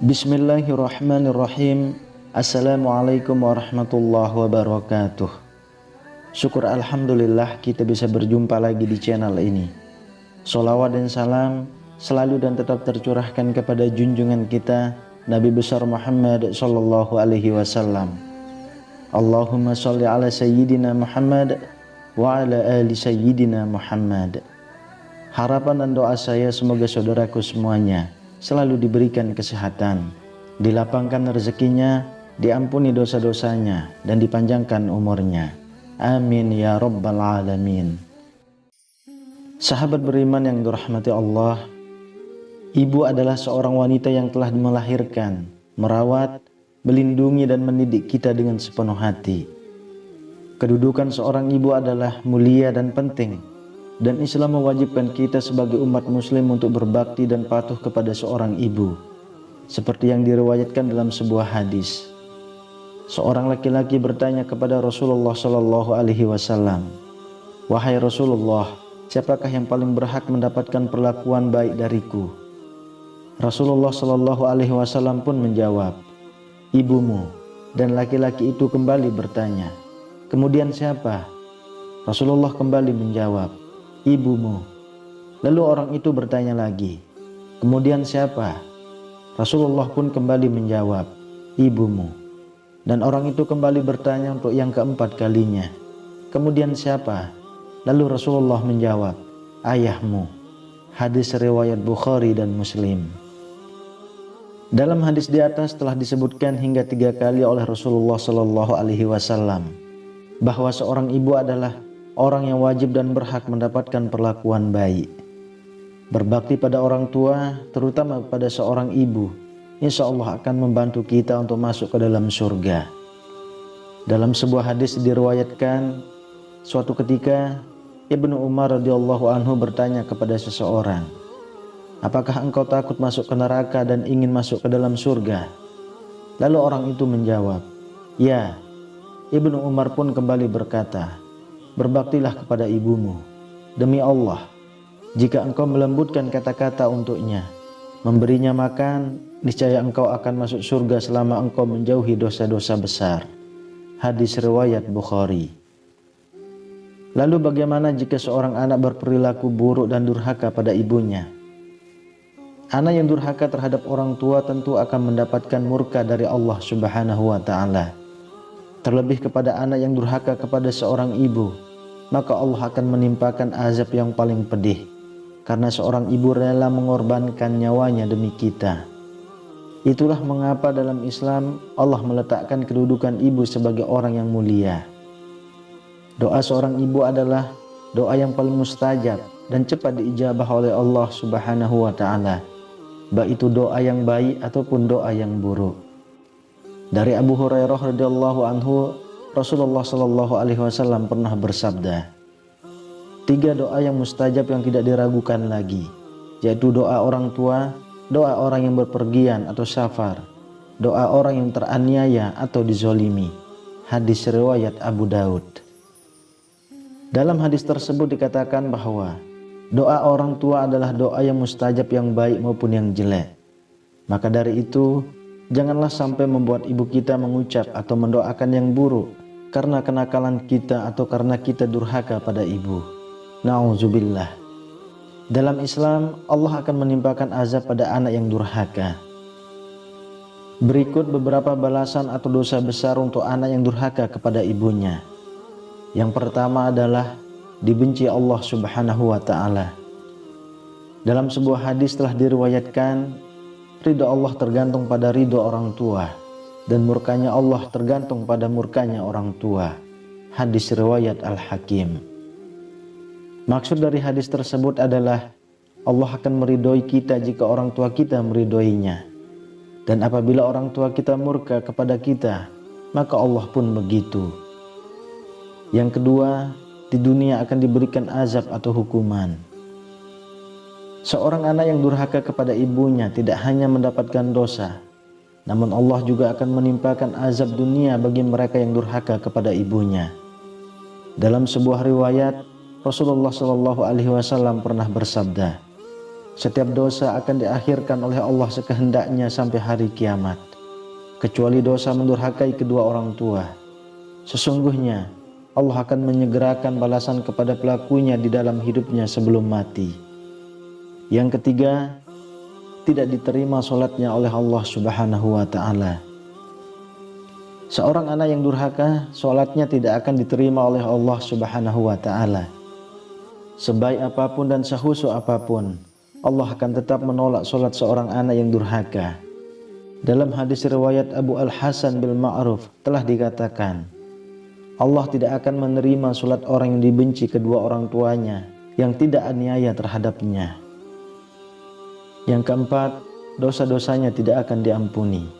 Bismillahirrahmanirrahim. Assalamualaikum warahmatullahi wabarakatuh. Syukur alhamdulillah kita bisa berjumpa lagi di channel ini. Sholawat dan salam selalu dan tetap tercurahkan kepada junjungan kita Nabi besar Muhammad sallallahu alaihi wasallam. Allahumma sholli ala sayyidina Muhammad wa ala ali sayyidina Muhammad. Harapan dan doa saya semoga saudaraku semuanya selalu diberikan kesehatan, dilapangkan rezekinya, diampuni dosa-dosanya, dan dipanjangkan umurnya. Amin ya rabbal alamin. Sahabat beriman yang dirahmati Allah, ibu adalah seorang wanita yang telah melahirkan, merawat, melindungi dan mendidik kita dengan sepenuh hati. Kedudukan seorang ibu adalah mulia dan penting, dan Islam mewajibkan kita sebagai umat muslim untuk berbakti dan patuh kepada seorang ibu, seperti yang diriwayatkan dalam sebuah hadis. Seorang laki-laki bertanya kepada Rasulullah Shallallahu Alaihi Wasallam, "Wahai Rasulullah, siapakah yang paling berhak mendapatkan perlakuan baik dariku?" Rasulullah Shallallahu Alaihi Wasallam pun menjawab, "Ibumu." Dan laki-laki itu kembali bertanya, "Kemudian siapa?" Rasulullah kembali menjawab, "Ibumu." Lalu orang itu bertanya lagi, "Kemudian siapa?" Rasulullah pun kembali menjawab, "Ibumu." Dan orang itu kembali bertanya untuk yang keempat kalinya, "Kemudian siapa?" Lalu Rasulullah menjawab, "Ayahmu." Hadis riwayat Bukhari dan Muslim. Dalam hadis di atas telah disebutkan hingga 3 kali oleh Rasulullah Shallallahu Alaihi Wasallam bahwa seorang ibu adalah orang yang wajib dan berhak mendapatkan perlakuan baik. Berbakti pada orang tua, terutama pada seorang ibu, insya Allah akan membantu kita untuk masuk ke dalam surga. Dalam sebuah hadis diriwayatkan, suatu ketika Ibnu Umar radhiyallahu anhu bertanya kepada seseorang, "Apakah engkau takut masuk ke neraka dan ingin masuk ke dalam surga?" Lalu orang itu menjawab, "Ya." Ibnu Umar pun kembali berkata, "Berbaktilah kepada ibumu. Demi Allah, jika engkau melembutkan kata-kata untuknya, memberinya makan, niscaya engkau akan masuk surga selama engkau menjauhi dosa-dosa besar." Hadis riwayat Bukhari. Lalu bagaimana jika seorang anak berperilaku buruk dan durhaka pada ibunya? Anak yang durhaka terhadap orang tua tentu akan mendapatkan murka dari Allah Subhanahu wa Ta'ala. Terlebih kepada anak yang durhaka kepada seorang ibu, maka Allah akan menimpakan azab yang paling pedih, karena seorang ibu rela mengorbankan nyawanya demi kita. Itulah mengapa dalam Islam Allah meletakkan kedudukan ibu sebagai orang yang mulia. Doa seorang ibu adalah doa yang paling mustajab dan cepat diijabah oleh Allah Subhanahu wa Ta'ala, baik itu doa yang baik ataupun doa yang buruk. Dari Abu Hurairah radhiyallahu anhu, Rasulullah Shallallahu Alaihi Wasallam pernah bersabda, 3 doa yang mustajab yang tidak diragukan lagi, yaitu doa orang tua, doa orang yang berpergian atau safar, doa orang yang teraniaya atau dizolimi. Hadis riwayat Abu Daud. Dalam hadis tersebut dikatakan bahwa doa orang tua adalah doa yang mustajab yang baik maupun yang jelek. Maka dari itu, janganlah sampai membuat ibu kita mengucap atau mendoakan yang buruk karena kenakalan kita atau karena kita durhaka pada ibu. Na'udzubillah. Dalam Islam, Allah akan menimpakan azab pada anak yang durhaka. Berikut beberapa balasan atau dosa besar untuk anak yang durhaka kepada ibunya. Yang pertama adalah dibenci Allah Subhanahu wa Ta'ala. Dalam sebuah hadis telah diriwayatkan, ridho Allah tergantung pada ridho orang tua, dan murkanya Allah tergantung pada murkanya orang tua. Hadis riwayat Al-Hakim. Maksud dari hadis tersebut adalah Allah akan meridhoi kita jika orang tua kita meridhoinya, dan apabila orang tua kita murka kepada kita, maka Allah pun begitu. Yang kedua, di dunia akan diberikan azab atau hukuman. Seorang anak yang durhaka kepada ibunya tidak hanya mendapatkan dosa, namun Allah juga akan menimpakan azab dunia bagi mereka yang durhaka kepada ibunya. Dalam sebuah riwayat, Rasulullah SAW pernah bersabda, setiap dosa akan diakhirkan oleh Allah sekehendaknya sampai hari kiamat, kecuali dosa mendurhakai kedua orang tua. Sesungguhnya Allah akan menyegerakan balasan kepada pelakunya di dalam hidupnya sebelum mati. Yang ketiga, tidak diterima sholatnya oleh Allah Subhanahu wa ta'ala. Seorang anak yang durhaka, sholatnya tidak akan diterima oleh Allah Subhanahu wa ta'ala. Sebaik apapun dan sehusu apapun, Allah akan tetap menolak sholat seorang anak yang durhaka. Dalam hadis riwayat Abu Al-Hasan bil Ma'ruf telah dikatakan, Allah tidak akan menerima sholat orang yang dibenci kedua orang tuanya, yang tidak aniaya terhadapnya. Yang keempat, dosa-dosanya tidak akan diampuni.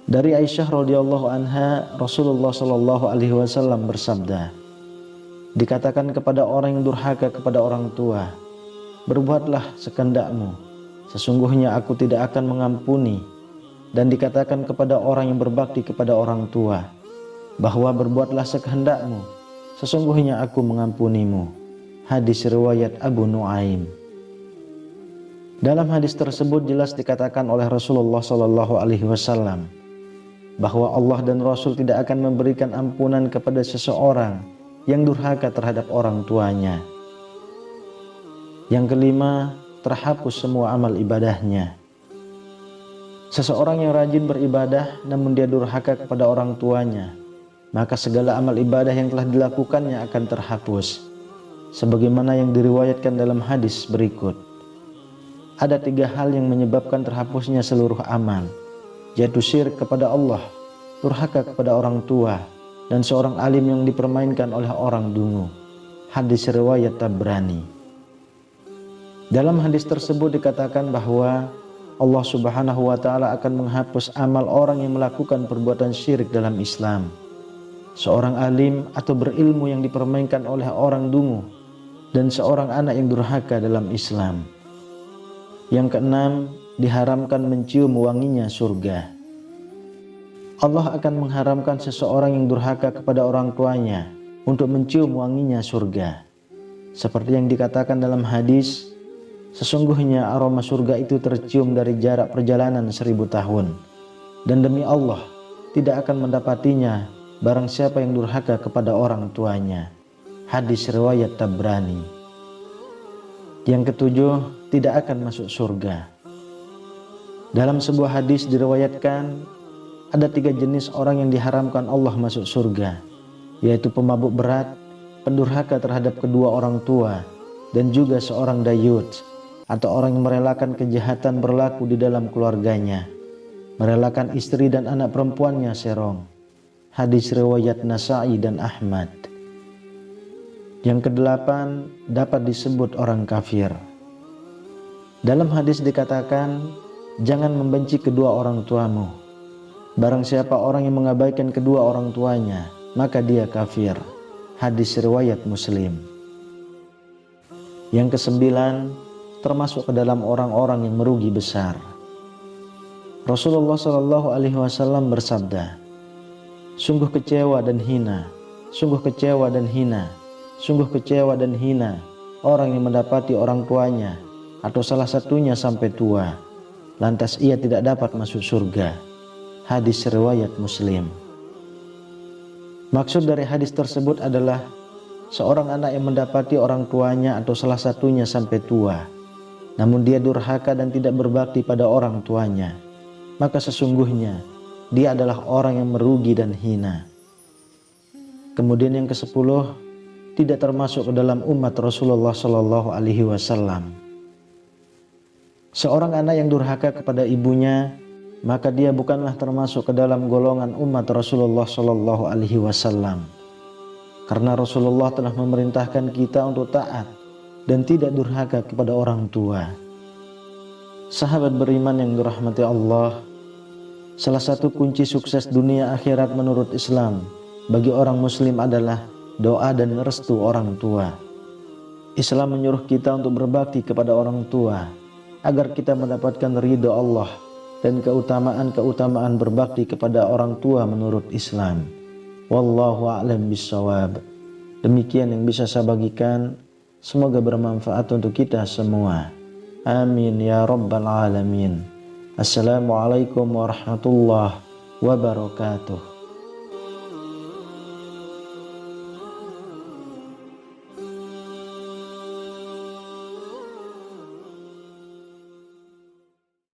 Dari Aisyah radhiyallahu anha, Rasulullah SAW bersabda, dikatakan kepada orang yang durhaka kepada orang tua, berbuatlah sekendakmu, sesungguhnya aku tidak akan mengampuni. Dan dikatakan kepada orang yang berbakti kepada orang tua, bahwa berbuatlah sekehendakmu, sesungguhnya aku mengampunimu. Hadis riwayat Abu Nuaim. Dalam hadis tersebut jelas dikatakan oleh Rasulullah SAW bahwa Allah dan Rasul tidak akan memberikan ampunan kepada seseorang yang durhaka terhadap orang tuanya. Yang kelima, terhapus semua amal ibadahnya. Seseorang yang rajin beribadah namun dia durhaka kepada orang tuanya, maka segala amal ibadah yang telah dilakukannya akan terhapus, sebagaimana yang diriwayatkan dalam hadis berikut. Ada 3 hal yang menyebabkan terhapusnya seluruh amal, yaitu syirik kepada Allah, durhaka kepada orang tua, dan seorang alim yang dipermainkan oleh orang dungu. Hadis riwayat Tabrani. Dalam hadis tersebut dikatakan bahwa Allah Subhanahu wa ta'ala akan menghapus amal orang yang melakukan perbuatan syirik dalam Islam. Seorang alim atau berilmu yang dipermainkan oleh orang dungu, dan seorang anak yang durhaka dalam Islam. Yang keenam, diharamkan mencium wanginya surga. Allah akan mengharamkan seseorang yang durhaka kepada orang tuanya untuk mencium wanginya surga. Seperti yang dikatakan dalam hadis, sesungguhnya aroma surga itu tercium dari jarak perjalanan 1000 tahun. Dan demi Allah, tidak akan mendapatinya barang siapa yang durhaka kepada orang tuanya. Hadis riwayat Tabrani. Yang ketujuh, tidak akan masuk surga. Dalam sebuah hadis diriwayatkan, ada 3 jenis orang yang diharamkan Allah masuk surga, yaitu pemabuk berat, pendurhaka terhadap kedua orang tua, dan juga seorang dayut, atau orang yang merelakan kejahatan berlaku di dalam keluarganya, merelakan istri dan anak perempuannya serong. Hadis riwayat Nasa'i dan Ahmad. Yang kedelapan, dapat disebut orang kafir. Dalam hadis dikatakan, jangan membenci kedua orang tuamu. Barang siapa orang yang mengabaikan kedua orang tuanya, maka dia kafir. Hadis riwayat Muslim. Yang kesembilan, termasuk ke dalam orang-orang yang merugi besar. Rasulullah SAW bersabda, sungguh kecewa dan hina, sungguh kecewa dan hina, sungguh kecewa dan hina orang yang mendapati orang tuanya atau salah satunya sampai tua, lantas ia tidak dapat masuk surga. Hadis riwayat Muslim. Maksud dari hadis tersebut adalah seorang anak yang mendapati orang tuanya atau salah satunya sampai tua, namun dia durhaka dan tidak berbakti pada orang tuanya, maka sesungguhnya dia adalah orang yang merugi dan hina. Kemudian yang ke-10, tidak termasuk ke dalam umat Rasulullah SAW. Seorang anak yang durhaka kepada ibunya, maka dia bukanlah termasuk ke dalam golongan umat Rasulullah SAW. Karena Rasulullah telah memerintahkan kita untuk taat dan tidak durhaka kepada orang tua. Sahabat beriman yang dirahmati Allah, salah satu kunci sukses dunia akhirat menurut Islam bagi orang muslim adalah doa dan restu orang tua. Islam menyuruh kita untuk berbakti kepada orang tua agar kita mendapatkan ridha Allah dan keutamaan-keutamaan berbakti kepada orang tua menurut Islam. Wallahu a'lam bishawab. Demikian yang bisa saya bagikan, semoga bermanfaat untuk kita semua. Amin ya rabbal alamin. Assalamualaikum warahmatullahi wabarakatuh.